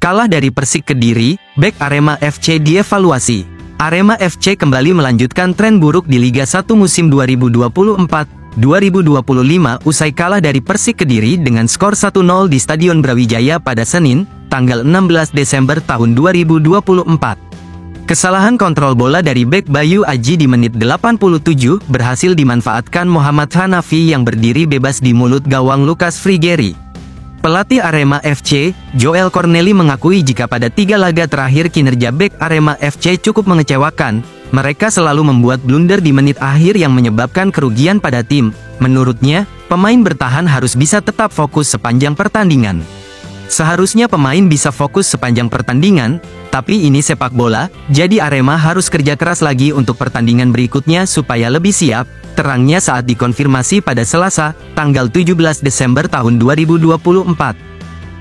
Kalah dari Persik Kediri, bek Arema FC dievaluasi. Arema FC kembali melanjutkan tren buruk di Liga 1 musim 2024-2025 usai kalah dari Persik Kediri dengan skor 1-0 di Stadion Brawijaya pada Senin, tanggal 16 Desember tahun 2024. Kesalahan kontrol bola dari bek Bayu Aji di menit 87 berhasil dimanfaatkan Muhammad Hanafi yang berdiri bebas di mulut gawang Lucas Frigeri. Pelatih Arema FC, Joel Corneli mengakui jika pada 3 laga terakhir kinerja bek Arema FC cukup mengecewakan. Mereka selalu membuat blunder di menit akhir yang menyebabkan kerugian pada tim. Menurutnya, pemain bertahan harus bisa tetap fokus sepanjang pertandingan. Seharusnya pemain bisa fokus sepanjang pertandingan, tapi ini sepak bola, jadi Arema harus kerja keras lagi untuk pertandingan berikutnya supaya lebih siap, terangnya saat dikonfirmasi pada Selasa, tanggal 17 Desember tahun 2024.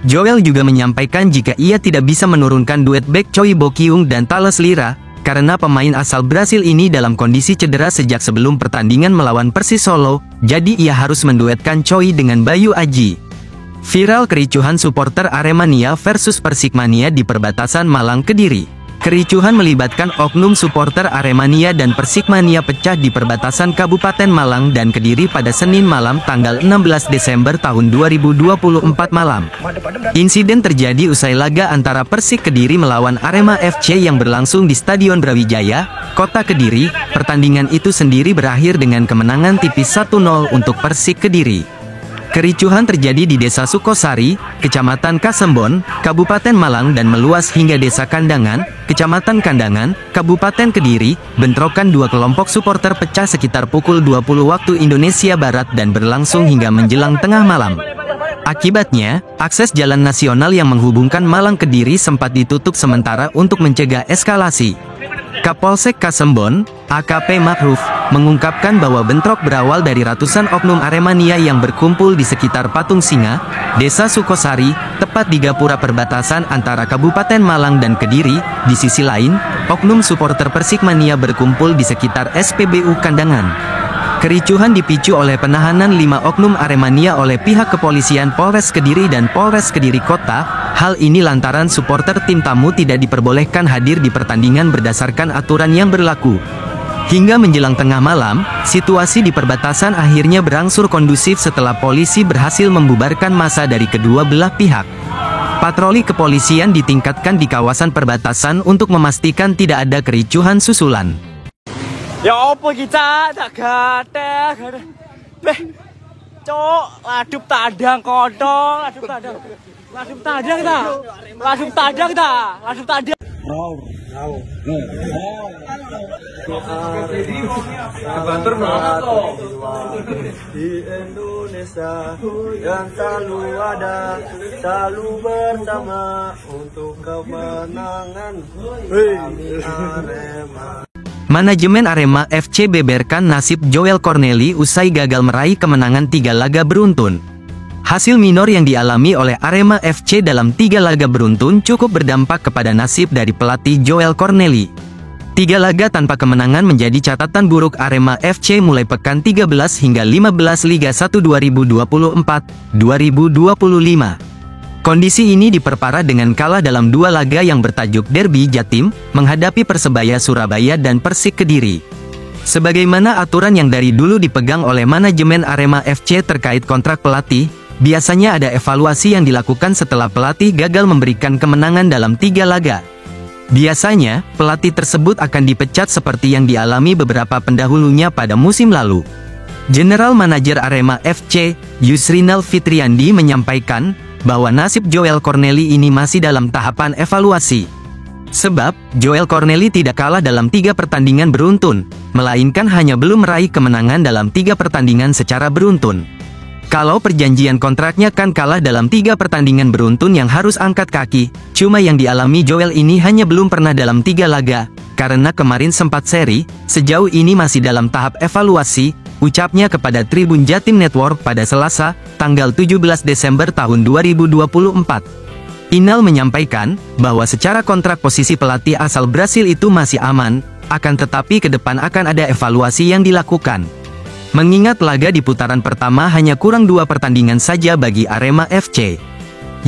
Joel juga menyampaikan jika ia tidak bisa menurunkan duet bek Choi Bo-kyung dan Thales Lira, karena pemain asal Brasil ini dalam kondisi cedera sejak sebelum pertandingan melawan Persis Solo, jadi ia harus menduetkan Choi dengan Bayu Aji. Viral kericuhan supporter Aremania versus Persikmania di perbatasan Malang Kediri. Kericuhan melibatkan oknum supporter Aremania dan Persikmania pecah di perbatasan Kabupaten Malang dan Kediri pada Senin malam tanggal 16 Desember tahun 2024 malam. Insiden terjadi usai laga antara Persik Kediri melawan Arema FC yang berlangsung di Stadion Brawijaya, Kota Kediri. Pertandingan itu sendiri berakhir dengan kemenangan tipis 1-0 untuk Persik Kediri. Kericuhan terjadi di Desa Sukosari, Kecamatan Kasembon, Kabupaten Malang dan meluas hingga Desa Kandangan, Kecamatan Kandangan, Kabupaten Kediri. Bentrokan dua kelompok supporter pecah sekitar pukul 20 waktu Indonesia Barat dan berlangsung hingga menjelang tengah malam. Akibatnya, akses jalan nasional yang menghubungkan Malang Kediri sempat ditutup sementara untuk mencegah eskalasi. Kapolsek Kasembon, AKP Makruf, mengungkapkan bahwa bentrok berawal dari ratusan oknum Aremania yang berkumpul di sekitar Patung Singa, Desa Sukosari, tepat di gapura perbatasan antara Kabupaten Malang dan Kediri. Di sisi lain, oknum supporter Persikmania berkumpul di sekitar SPBU Kandangan. Kericuhan dipicu oleh penahanan 5 oknum Aremania oleh pihak kepolisian Polres Kediri dan Polres Kediri Kota. Hal ini lantaran supporter tim tamu tidak diperbolehkan hadir di pertandingan berdasarkan aturan yang berlaku. Hingga menjelang tengah malam, situasi di perbatasan akhirnya berangsur kondusif setelah polisi berhasil membubarkan massa dari kedua belah pihak. Patroli kepolisian ditingkatkan di kawasan perbatasan untuk memastikan tidak ada kericuhan susulan. Ya apa kita tak gatek. Beh. Cok, ladup tadang kodong, ladup tadang. Ladup tadang ta. Ladup tadang ta. Ladup tadang. Banter di Indonesia yang selalu ada, selalu bersama untuk kemenangan kami Arema. Manajemen Arema FC beberkan nasib Joel Corneli usai gagal meraih kemenangan 3 laga beruntun. Hasil minor yang dialami oleh Arema FC dalam 3 laga beruntun cukup berdampak kepada nasib dari pelatih Joel Corneli. 3 laga tanpa kemenangan menjadi catatan buruk Arema FC mulai pekan 13 hingga 15 Liga 1 2024-2025. Kondisi ini diperparah dengan kalah dalam 2 laga yang bertajuk Derby Jatim, menghadapi Persebaya Surabaya dan Persik Kediri. Sebagaimana aturan yang dari dulu dipegang oleh manajemen Arema FC terkait kontrak pelatih, biasanya ada evaluasi yang dilakukan setelah pelatih gagal memberikan kemenangan dalam 3 laga. Biasanya, pelatih tersebut akan dipecat seperti yang dialami beberapa pendahulunya pada musim lalu. General Manager Arema FC, Yusrinal Fitriandi menyampaikan bahwa nasib Joel Corneli ini masih dalam tahapan evaluasi. Sebab, Joel Corneli tidak kalah dalam 3 pertandingan beruntun, melainkan hanya belum meraih kemenangan dalam 3 pertandingan secara beruntun. Kalau perjanjian kontraknya kan kalah dalam 3 pertandingan beruntun yang harus angkat kaki, cuma yang dialami Joel ini hanya belum pernah dalam 3 laga, karena kemarin sempat seri, sejauh ini masih dalam tahap evaluasi, ucapnya kepada Tribun Jatim Network pada Selasa, tanggal 17 Desember tahun 2024. Inal menyampaikan bahwa secara kontrak posisi pelatih asal Brasil itu masih aman, akan tetapi ke depan akan ada evaluasi yang dilakukan. Mengingat laga di putaran pertama hanya kurang 2 pertandingan saja bagi Arema FC.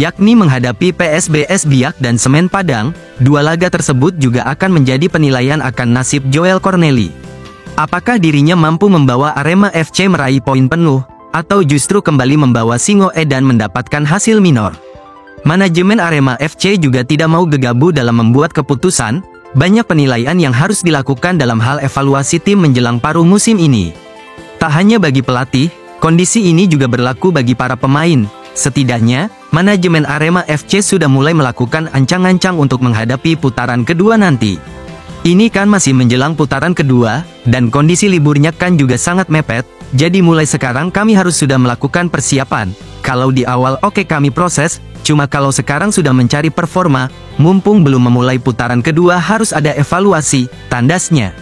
yakni menghadapi PSBS Biak dan Semen Padang. Dua laga tersebut juga akan menjadi penilaian akan nasib Joel Corneli. Apakah dirinya mampu membawa Arema FC meraih poin penuh, atau justru kembali membawa Singo Edan mendapatkan hasil minor? Manajemen Arema FC juga tidak mau gegabah dalam membuat keputusan. Banyak penilaian yang harus dilakukan dalam hal evaluasi tim menjelang paruh musim ini. Tak hanya bagi pelatih, kondisi ini juga berlaku bagi para pemain. Setidaknya, manajemen Arema FC sudah mulai melakukan ancang-ancang untuk menghadapi putaran kedua nanti. Ini kan masih menjelang putaran kedua, dan kondisi liburnya kan juga sangat mepet, jadi mulai sekarang kami harus sudah melakukan persiapan. Kalau di awal oke kami proses, cuma kalau sekarang sudah mencari performa, mumpung belum memulai putaran kedua harus ada evaluasi, tandasnya.